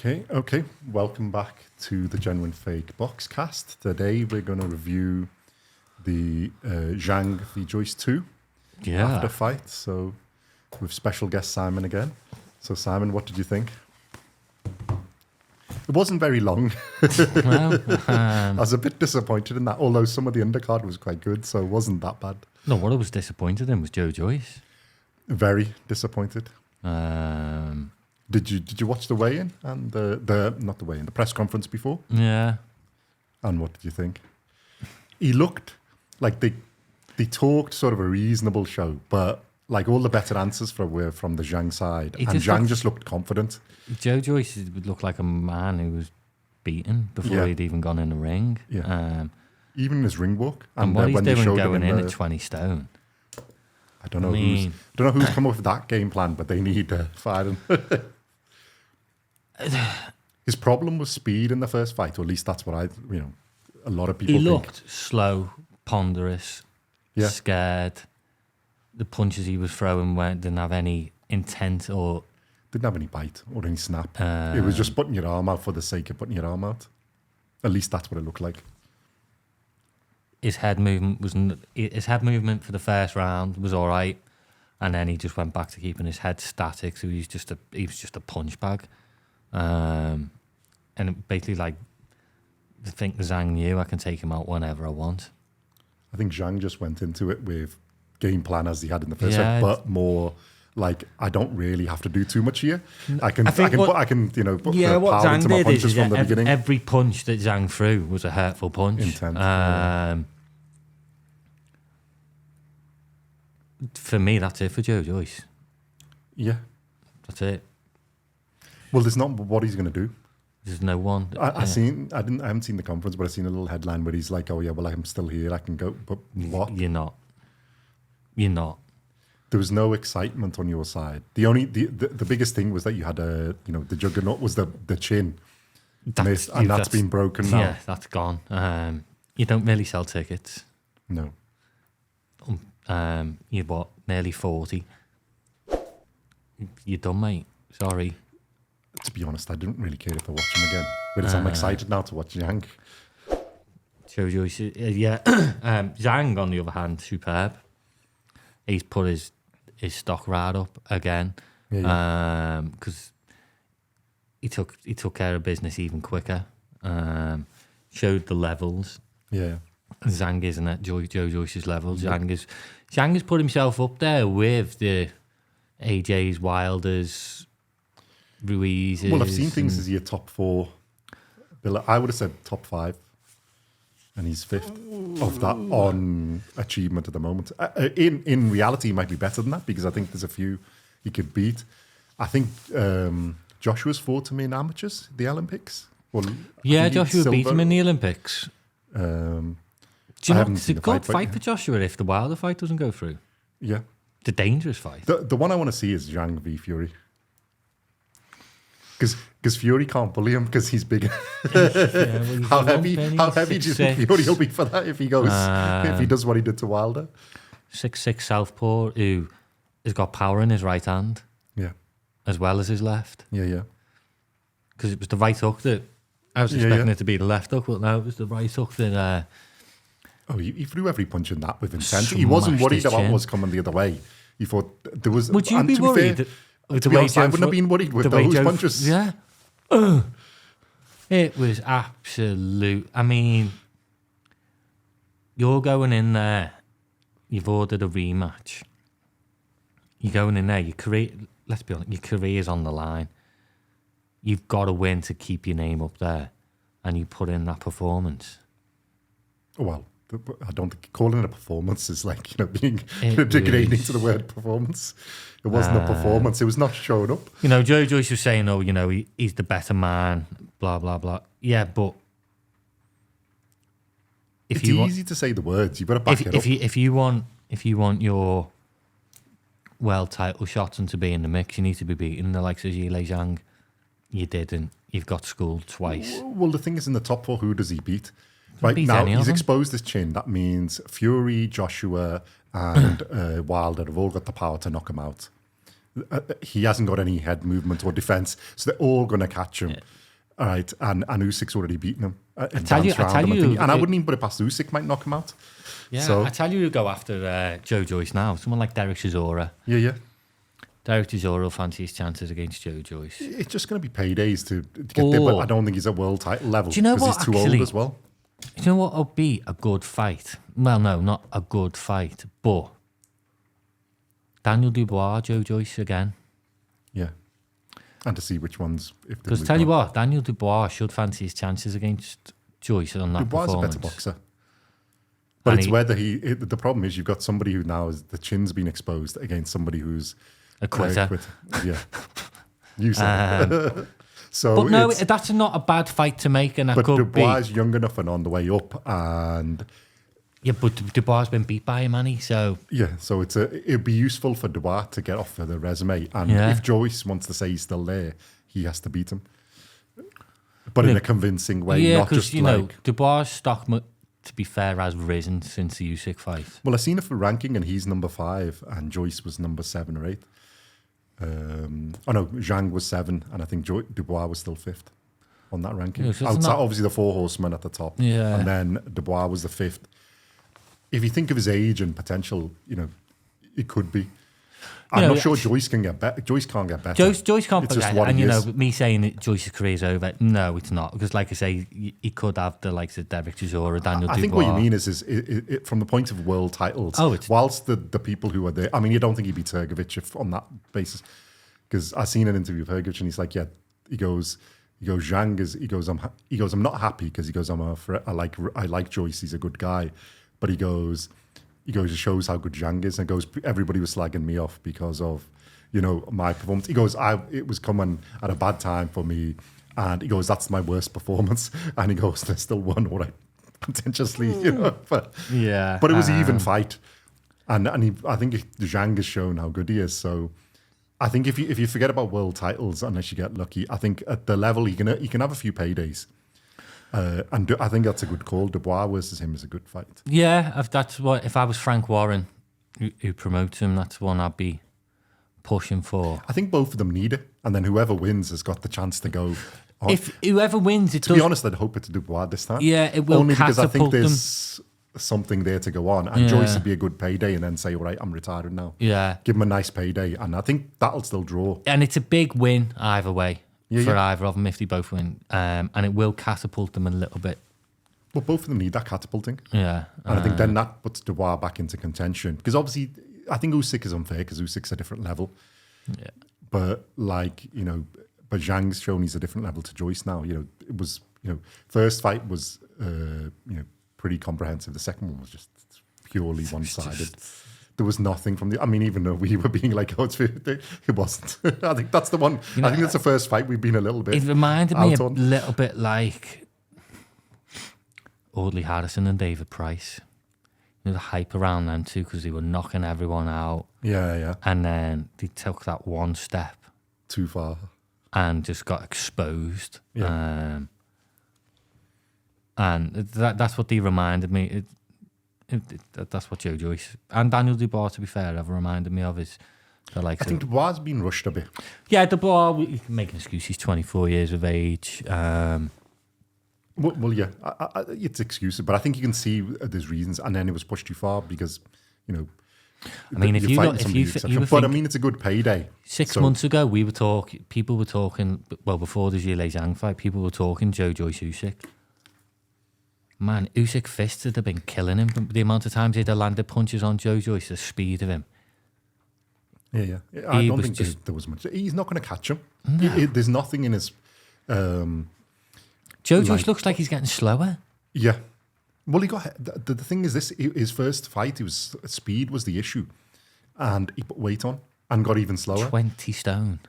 Okay. Welcome back to the Genuine Fake BoxCast. Today we're going to review the Zhang v Joyce 2 after fight. So with special guest Simon again. So Simon, what did you think? It wasn't very long. Well, I was a bit disappointed in that, although some of the undercard was quite good, so it wasn't that bad. no, what I was disappointed in was Joyce. Very disappointed. Did you watch the weigh-in and the press conference before? Yeah. And what did you think? He looked like they talked sort of a reasonable show, but like all the better answers were from the Zhang side, and Zhang just looked confident. Joyce would look like a man who was beaten before he'd even gone in the ring. Yeah. Even in his ring walk, and what he's when doing showed going him in at 20 stone. I don't know who's come up with that game plan, but they need to fire him. His problem was speed in the first fight, or at least that's what a lot of people think. He looked slow, ponderous, scared. The punches he was throwing didn't have any intent or... Didn't have any bite or any snap. It was just putting your arm out for the sake of putting your arm out. At least that's what it looked like. His head movement for the first round was all right, and then he just went back to keeping his head static. So he was just a punch bag. And it basically, like, I think Zhang knew I can take him out whenever I want. I think Zhang just went into it with game plan as he had in the first fight, but more like, I don't really have to do too much here. I can put the power into my punches from the beginning. Every punch that Zhang threw was a hurtful punch. Intent. For me, that's it for Joyce. Yeah, that's it. Well, there's not what he's going to do. There's no one. I haven't seen the conference, but I've seen a little headline where he's like, "Oh yeah, well I'm still here. I can go." But what? You're not. There was no excitement on your side. The biggest thing was that you had the Juggernaut was the chin, that's been broken now. Yeah, that's gone. You don't really sell tickets. No. You're what, nearly 40. You're done, mate. Sorry. To be honest, I didn't really care if I watch him again. Whereas I'm excited now to watch Zhang. Joyce, Zhang, on the other hand, superb. He's put his stock right up again, because he took care of business even quicker. Showed the levels. Yeah, Zhang isn't at Joyce's levels. Zhang has put himself up there with the AJ's, Wilders, Ruiz's. Well, I've seen things as your top 4. I would have said top 5. And he's 5th of that on achievement at the moment. In reality, he might be better than that, because I think there's a few he could beat. I think Joshua's fought him in amateurs, the Olympics. Well, Joshua beat him in the Olympics. Do you know it's a good fight for Joshua if the Wilder fight doesn't go through? Yeah. It's a dangerous fight. The one I want to see is Zhang v Fury. Because Fury can't bully him because he's bigger. How heavy do you think Fury will be for that if he does what he did to Wilder? 6'6" southpaw who has got power in his right hand, as well as his left. Yeah. Because it was the right hook that I was expecting it to be the left hook, but no, it was the right hook that. He threw every punch in that with intent. He wasn't worried about what was coming the other way. He thought there was. Would you be worried? To be honest, I wouldn't have been worried with those punches. Yeah. It was absolute. I mean, you're going in there, you've ordered a rematch. You're going in there, let's be honest, your career's on the line. You've got to win to keep your name up there, and you put in that performance. Well, I don't think calling it a performance is like being degrading to the word performance. It wasn't a performance. It was not showing up. Joyce was saying, he's the better man, blah, blah, blah. Yeah, but... It's easy to say the words. You've got to back it up. If you want your world title shots and to be in the mix, you need to be beating the likes of Zhilei, Zhang. You didn't. You've got schooled twice. Well, the thing is, in the top 4, who does he beat? Right now, he's exposed his chin. That means Fury, Joshua, and Wilder have all got the power to knock him out. he hasn't got any head movement or defense, so they're all going to catch him. All right, and Usyk's already beaten him. I tell you, I wouldn't even put it past Usyk might knock him out. Yeah, so, I tell you who go after Joe Joyce now. Someone like Derek Chisora. Yeah. Derek Chisora will fancy his chances against Joe Joyce. It's just going to be paydays to get there, but I don't think he's at world title level. Do you know what? He's too old as well. Do you know what would be a good fight? Well, no, not a good fight, but Daniel Dubois, Joe Joyce again. Yeah. And to see which ones. Because tell you what, Daniel Dubois should fancy his chances against Joyce on that Dubois performance. is a better boxer. But it's whether the problem is you've got somebody who now is the chin's been exposed against somebody who's a quitter. Yeah. You said So, but no, that's not a bad fight to make, and that could Dubois is young enough and on the way up, and yeah, but Dubois has been beat by him, Manny. So yeah, so it'd be useful for Dubois to get off of the resume, and if Joyce wants to say he's still there, he has to beat him, but in a convincing way, not just know Dubois' stock, to be fair, has risen since the Usyk fight. Well, I've seen it for ranking, and he's number 5, and Joyce was number 7 or 8. Zhang was 7, and I think Dubois was still 5th on that ranking. Yeah, so outside, obviously, the 4 horsemen at the top, and then Dubois was the 5th. If you think of his age and potential, it could be. I'm not sure Joyce can get better. Joyce can't get better. Joyce can't get better. And me saying that Joyce's career is over, no, it's not. Because, like I say, he could have the likes of Derek Chisora, Daniel Dubois. I think what you mean is from the point of world titles. Whilst the people who are there, I mean, you don't think he beats Hrgovic on that basis. Because I seen an interview with Hrgovic, and he's like, he goes, Zhang is, I'm not happy because he goes, I like Joyce, he's a good guy, but he goes, it shows how good Zhang is, and goes, everybody was slagging me off because of, my performance. He goes, it was coming at a bad time for me, and he goes, that's my worst performance, and he goes, there's still one, all right, contentiously, but it was an even fight, and I think Zhang has shown how good he is. So I think if you forget about world titles, unless you get lucky, I think at the level he can have a few paydays. And I think that's a good call. Dubois versus him is a good fight. Yeah, if I was Frank Warren, who promotes him, that's one I'd be pushing for. I think both of them need it, and then whoever wins has got the chance to go. If whoever wins, to be honest, I'd hope it's Dubois this time. Yeah, it will. Only because I think there's something there to go on, and Joyce would be a good payday, and then say, all right, I'm retiring now. Yeah, give him a nice payday, and I think that'll still draw. And it's a big win either way. For either of them if they both win. And it will catapult them a little bit. But both of them need that catapulting. Yeah. And I think then that puts Dubois back into contention. Because obviously, I think Usyk is unfair because Usyk's a different level. Yeah. But but Zhang's shown he's a different level to Joyce now. It was, first fight was, pretty comprehensive. The second one was just purely one-sided. There was nothing from even though we were being like, it wasn't. I think that's the one. I think that's the first fight we've been a little bit. It reminded me a little bit like Audley Harrison and David Price. The hype around them too, because they were knocking everyone out. Yeah. And then they took that one step too far and just got exposed. Yeah. And that's what they reminded me. That's what Joe Joyce and Daniel Dubois, to be fair, have reminded me of. I think Dubois has been rushed a bit. Yeah, Dubois, you can make an excuse. He's 24 years of age. Well, yeah, it's excuses, but I think you can see there's reasons. And then it was pushed too far because, if you but I mean, it's a good payday. 6 months ago, people were talking. Well, before the Zhilei Zhang fight, people were talking Joe Joyce Usyk. Man, Usyk fists would have been killing him. The amount of times he'd have landed punches on Joe Joyce, the speed of him. Yeah. I don't think there was much. He's not going to catch him. No. There's nothing in his... Joe Joyce looks like he's getting slower. Yeah. Well, he got... The thing is this, his first fight, speed was the issue. And he put weight on and got even slower. 20 stone.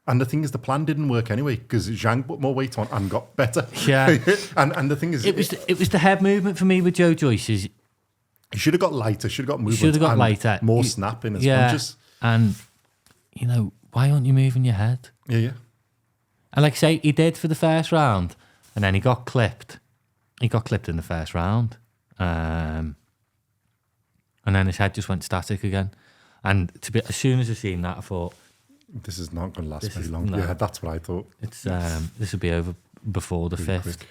And the thing is, the plan didn't work anyway because Zhang put more weight on and got better. Yeah. and the thing is... It was the head movement for me with Joe Joyce. He should have got lighter, should have got movement. Should have got lighter. More snap in his punches. And, why aren't you moving your head? Yeah. And like I say, he did for the first round. And then he got clipped. He got clipped in the first round. And then his head just went static again. And as soon as I seen that, I thought, this is not going to last very long. No. Yeah, that's what I thought. It's this will be over before the Pretty 5th. quick.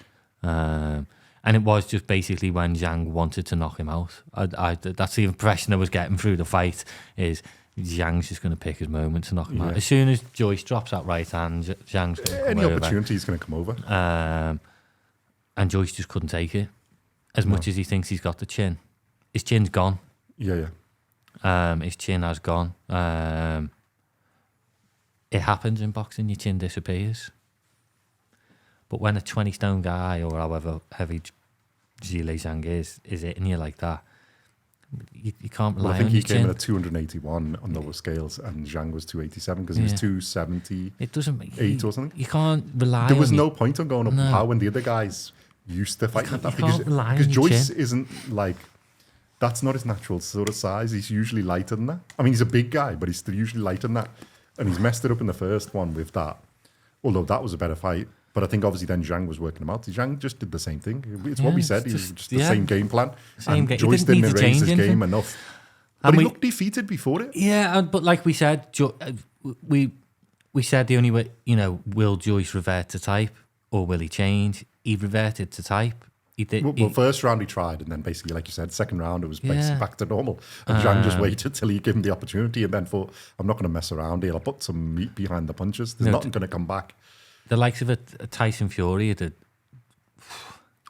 And it was just basically when Zhang wanted to knock him out. That's the impression I was getting through the fight, is Zhang's just going to pick his moment to knock him out. As soon as Joyce drops that right hand, Zhang's going to come Any over. opportunity is going to come over. And Joyce just couldn't take it. As much as he thinks he's got the chin. His chin's gone. Yeah. His chin has gone. It happens in boxing, your chin disappears. But when a 20-stone guy, or however heavy Zhilei Zhang is hitting you like that, you can't rely Well, I think on he your came chin. in at 281 on those scales, and Zhang was 287 because he was 278 It doesn't. or something. You can't rely. There was on no point on going up in No. power when the other guys used to fight like that, you can't rely on your Joyce chin. isn't like, that's not his natural sort of size. He's usually lighter than that. I mean, he's a big guy, but he's still usually lighter than that. And he's messed it up in the first one with that. Although that was a better fight. But I think obviously then Zhang was working him out. Zhang just did the same thing. It's what we said. It was just the same game plan. Same and game. He Joyce didn't need didn't to erase change his anything. game enough. And But he we- looked defeated before it. Yeah, but like we said, we said the only way, will Joyce revert to type or will he change? He reverted to type. He did. Well, first round he tried, and then basically, like you said, second round it was basically Yeah. back to normal. And Zhang just waited till he gave him the opportunity, and then thought, "I'm not going to mess around here. I'll put some meat behind the punches. There's nothing going to come back." The likes of a Tyson Fury,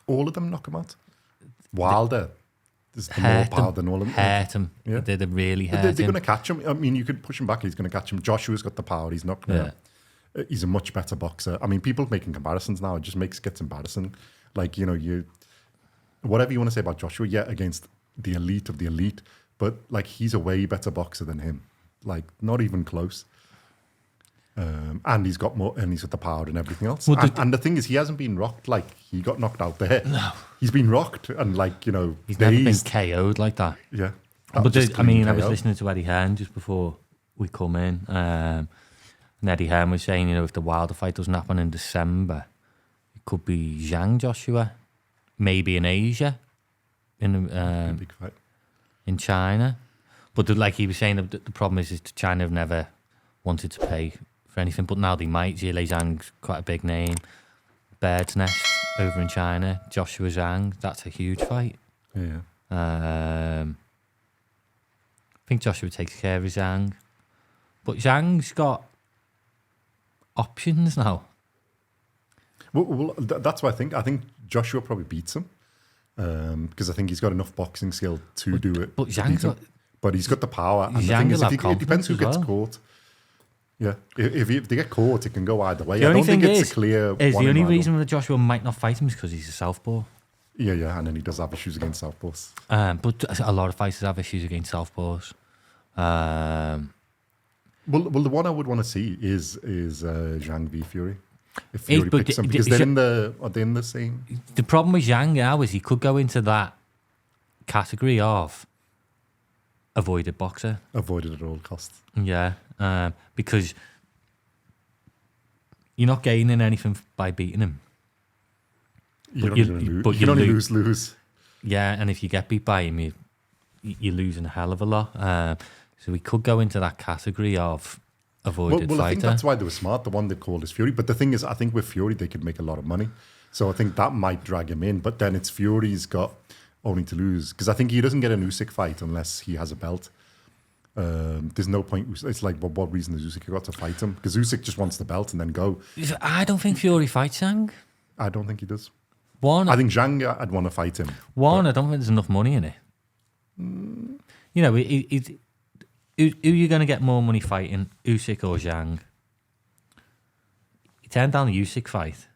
All of them knock him out. Wilder, there's the more power than all of them. hurt him. Yeah. They did really hurt They're him. going to catch him. I mean, you could push him back. He's going to catch him. Joshua's got the power. He's not going to. He's a much better boxer. I mean, people making comparisons now. It just gets embarrassing. Like, you, whatever you want to say about Joshua, against the elite of the elite, but like he's a way better boxer than him. Like, not even close. And he's got more, and he's got the power and everything else. Well, and the thing is, he hasn't been rocked like he got knocked out there. No, he's been rocked, and like he's never been KO'd like that. Yeah, But just I mean, clean I was KO. listening to Eddie Hearn just before we come in, and Eddie Hearn was saying, if the Wilder fight doesn't happen in December, it could be Zhang Joshua, maybe in Asia, in Big fight. in China. But like he was saying, the problem is China have never wanted to pay for anything, but now they might. Zhilei Zhang's quite a big name. Bird's Nest over in China. Joshua Zhang, that's a huge fight. Yeah. I think Joshua takes care of Zhang. But Zhang's got options now. Well, that's what I think. I think Joshua probably beats him because I think he's got enough boxing skill to do it. But to Zhang's beat him. got- But he's got the power. And the Zhang thing is, will have it depends who confidence gets as well. caught. Yeah, if they get caught, it can go either way. The I only don't think thing it's a clear. is one the in only either. reason that Joshua might not fight him is because he's a southpaw. Yeah, and then he does have issues against southpaws. But a lot of fighters have issues against southpaws. Well, the one I would want to see is Zhang v Fury. If Is- Fury but picks him, d- because d- are they in the same? The problem with Zhang now is he could go into that category of avoided boxer. Avoided at all costs. Yeah, because you're not gaining anything by beating him. You you- don't even lose. but You you can only lose. lose. Yeah, and if you get beat by him, you're losing a hell of a lot. So we could go into that category of avoided Well, I fighter. think that's why they were smart. The one they called is Fury. But the thing is, I think with Fury they could make a lot of money. So I think that might drag him in. But then it's Fury's got only to lose because I think he doesn't get an Usyk fight unless he has a belt. There's no point. It's like, well, what reason has Usyk got to fight him? Because Usyk just wants the belt and then go. I don't think Fury fights Zhang. I don't think he does. One, I think Zhang, I'd want to fight him. I don't think there's enough money in it. Who you going to get more money fighting, Usyk or Zhang? He turned down the Usyk fight.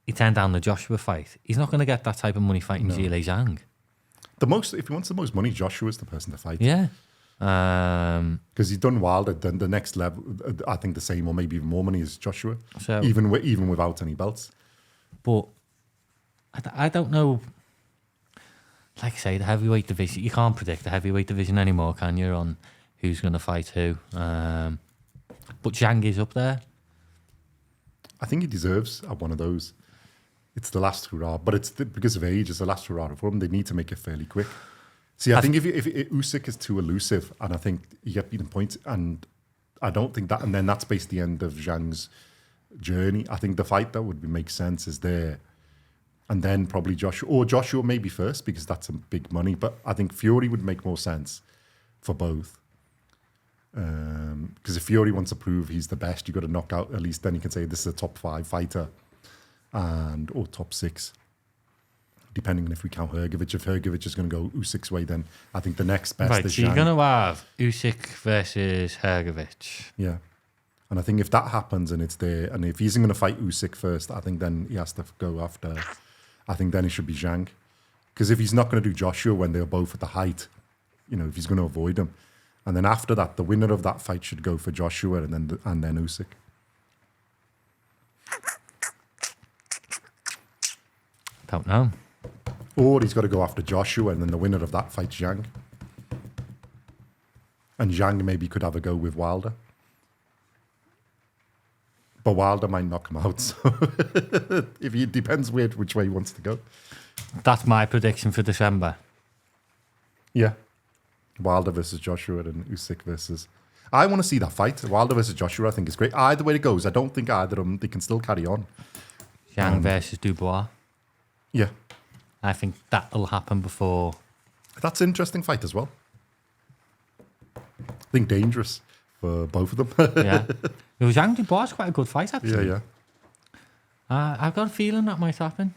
He turned down the Joshua fight. He's not going to get that type of money fighting Zhilei Zhang. If he wants the most money, Joshua's the person to fight. Yeah. Because he's done Wilder. Then the next level, I think the same or maybe even more money is Joshua. So- even without any belts. But I don't know. Like I say, the heavyweight division, you can't predict the heavyweight division anymore, can you, on who's going to fight who? But Zhang is up there. I think he deserves one of those. It's the last hurrah, but it's because of age. It's the last hurrah for him. They need to make it fairly quick. See, I think if Usyk is too elusive, and I think you get beaten points, and I don't think that, and then that's basically the end of Zhang's journey. I think the fight that would make sense is there, and then probably Joshua maybe first because that's some big money. But I think Fury would make more sense for both. Because if Fury wants to prove he's the best, you got to knock out at least. Then you can say this is a top 5 fighter, or top 6. Depending on if we count Hrgovic. If Hrgovic is going to go Usyk's way, then I think the next best Right, is so Zhang. you're going to have Usyk versus Hrgovic. Yeah. And I think if that happens and it's there, and if he's going to fight Usyk first, I think then he has to go after, I think then it should be Zhang. Because if he's not going to do Joshua when they're both at the height, if he's going to avoid him. And then after that, the winner of that fight should go for Joshua and then Usyk. Don't know. Or he's got to go after Joshua, and then the winner of that fight's Zhang. And Zhang maybe could have a go with Wilder. But Wilder might knock him out. So it depends which way he wants to go. That's my prediction for December. Yeah. Wilder versus Joshua and Usyk versus... I want to see that fight. Wilder versus Joshua, I think is great. Either way it goes, I don't think either of them, they can still carry on. Zhang versus Dubois. Yeah. I think that'll happen before. That's an interesting fight as well. I think dangerous for both of them. Yeah. Zhang Dubois is quite a good fight, actually. Yeah. I've got a feeling that might happen.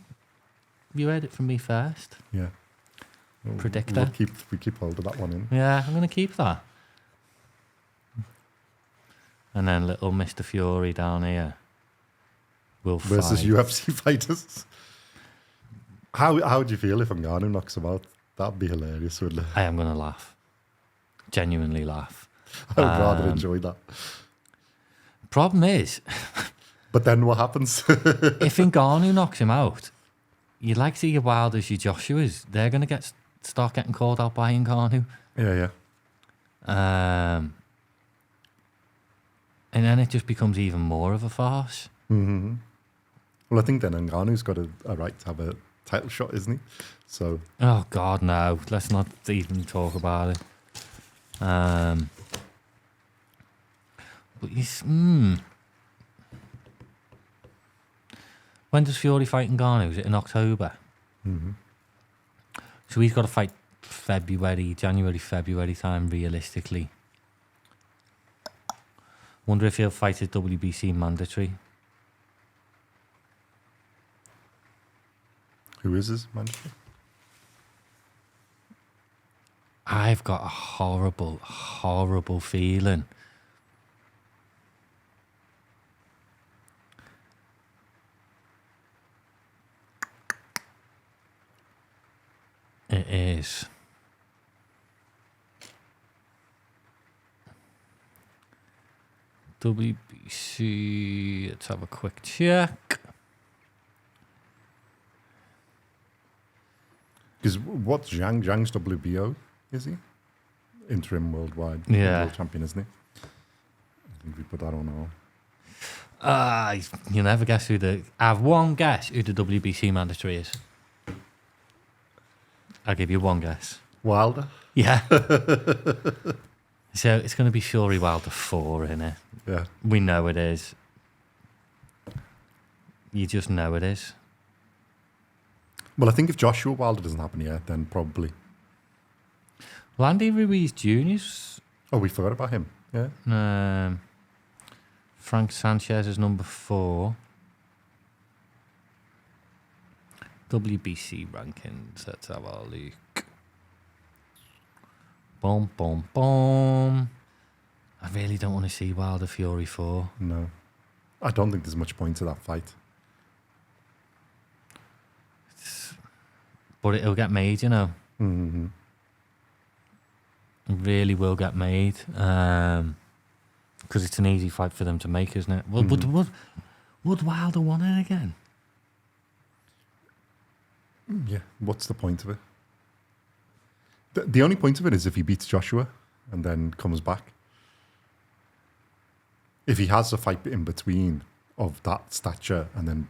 You heard it from me first. Yeah. Predictor. We keep hold of that one in. Yeah, I'm going to keep that. And then little Mr. Fury down here will versus fight. UFC fighters. How would you feel if Ngannou knocks him out? That'd be hilarious, wouldn't it? I am going to laugh. Genuinely laugh. I would rather enjoy that. Problem is... But then what happens? If Ngannou knocks him out, you'd like to see your Wilders, your Joshuas. They're going to start getting called out by Ngannou. Yeah. And then it just becomes even more of a farce. Mm-hmm. Well, I think then Ngannou's got a right to have a title shot, isn't he? So. Oh, God, no. Let's not even talk about it. But he's... When does Fury fight Ngannou? Is it in October? Mm-hmm. So he's got to fight January, February time, realistically. Wonder if he'll fight his WBC mandatory. Who is his mandatory? I've got a horrible, horrible feeling. It is. WBC, let's have a quick check. Because what's Zhang? Zhang's WBO, is he? Interim worldwide world champion, isn't he? I think we put that on all. You never guess who I have one guess who the WBC mandatory is. I'll give you one guess. Wilder? Yeah. So it's going to be Fury Wilder 4, innit? Yeah. We know it is. You just know it is. Well, I think if Joshua Wilder doesn't happen yet, then probably. Well, Andy Ruiz Jr.'s... Oh, we forgot about him. Yeah. Frank Sanchez is number 4. WBC rankings. Let's have a look. Boom, boom, boom. I really don't want to see Wilder Fury 4. No. I don't think there's much point to that fight. But it'll get made, you know. Mm-hmm. It really will get made. Because it's an easy fight for them to make, isn't it? Well, would Wilder want it again? Yeah. What's the point of it? The only point of it is if he beats Joshua and then comes back. If he has a fight in between of that stature and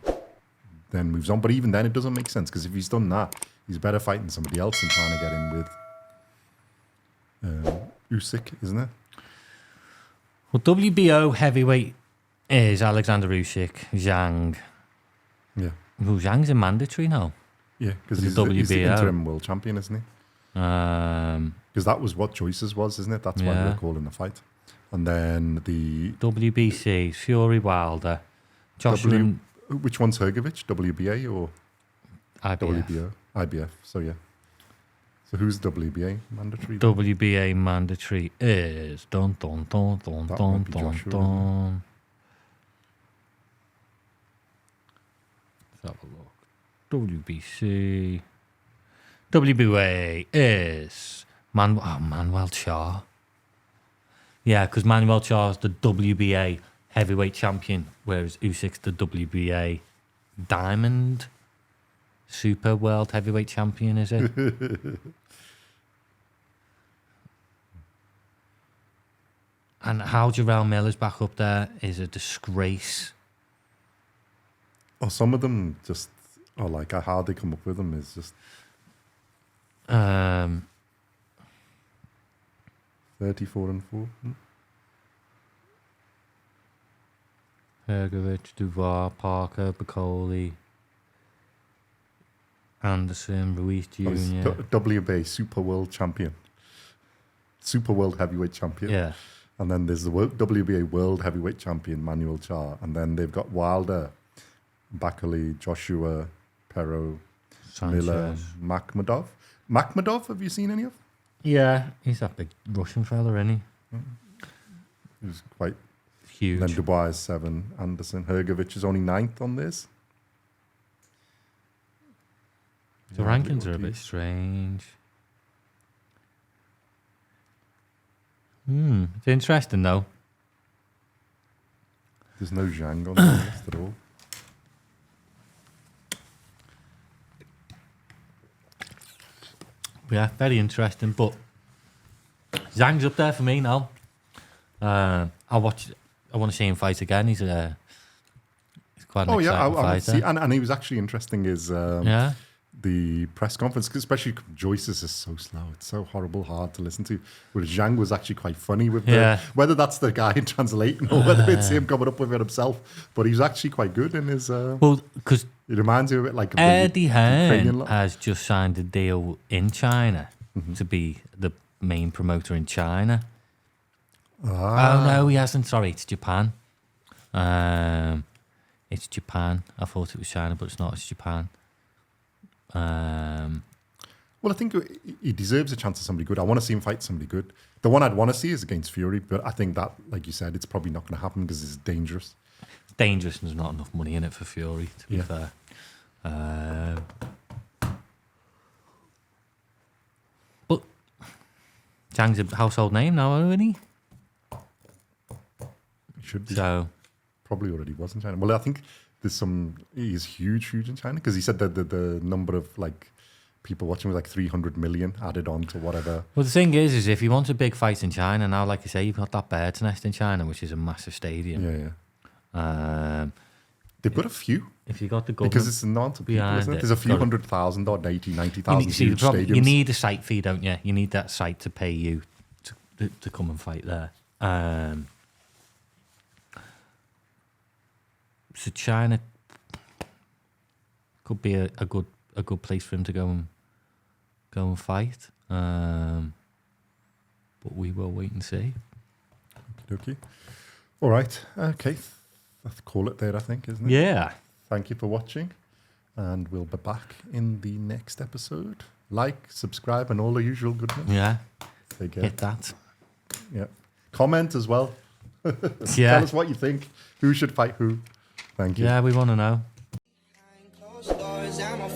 then moves on. But even then, it doesn't make sense because if he's done that, he's better fighting somebody else and trying to get in with. Usyk, isn't it? Well, WBO heavyweight is Alexander Usyk, Zhang. Yeah. Well, Zhang's a mandatory now. Yeah, because The he's the WBO. interim world champion, isn't he? Because that was what Joyce's was, isn't it? That's why they were calling the fight. And then the WBC, Fury Wilder, Joshua. Which one's Hergovich? WBA or IBF. WBO? IBF. So yeah. So who's WBA mandatory? WBA mandatory is dun dun dun dun That dun might be dun Joshua, dun. Let's have a look. WBC. WBA is Manuel Charr. Yeah, because Manuel Charr's the WBA heavyweight champion, whereas Usyk's the WBA Diamond Super World Heavyweight Champion, is it? And how Jarrell Miller's back up there is a disgrace. Or some of them just are like how they come up with them is just 34-4. Hergovich, Duvar, Parker, Bacoli, Anderson, Ruiz Jr. WBA Super World Champion. Super World Heavyweight Champion. Yeah. And then there's the WBA World Heavyweight Champion, Manuel Charr. And then they've got Wilder, Bacoli, Joshua, Perro, Sanchez. Miller, Makhmudov. Makhmudov, have you seen any of? Yeah, he's that big Russian fella, isn't he? He's quite Huge. Then Dubois is 7, Anderson. Hergovich is only 9th on this. The rankings are a bit strange. It's interesting though. There's no Zhang on the list at all. Yeah, very interesting. But Zhang's up there for me now. I want to see him fight again. He's quite an exciting I fighter. see, and he was actually interesting. Is the press conference, 'cause especially Joyce's is so slow. It's so horrible, hard to listen to. Whereas Zhang was actually quite funny with whether that's the guy translating or whether it's him coming up with it himself. But he's actually quite good in his. Well, because it reminds you a bit like Eddie Hearn has just signed a deal in China to be the main promoter in China. Oh no, he hasn't. Sorry, it's Japan. It's Japan. I thought it was China, but it's not. It's Japan. Well, I think he deserves a chance of somebody good. I want to see him fight somebody good. The one I'd want to see is against Fury, but I think that, like you said, it's probably not going to happen because it's dangerous. It's dangerous and there's not enough money in it for Fury, to be fair. But Zhang's a household name now, isn't he? He should be. So probably already was in China. Well, I think he's huge in China because he said that the number of like people watching was like 300 million added on to whatever. Well, the thing is if you want a big fight in China now, like you say, you've got that Bird's Nest in China, which is a massive stadium. Yeah. They've got a few. If you got the government because it's not to people, isn't it? There's a few 100,000 or 90,000 huge stadiums. You need a site fee, don't you? You need that site to pay you to come and fight there. So China could be a good place for him to go and fight. But we will wait and see. Okay. All right. Okay. Let's call it there, I think, isn't it? Yeah. Thank you for watching. And we'll be back in the next episode. Like, subscribe, and all the usual goodness. Yeah. Take care. Hit that. Yeah. Comment as well. Yeah. Tell us what you think. Who should fight who? Thank you. Yeah, we want to know. Behind closed doors, I'm a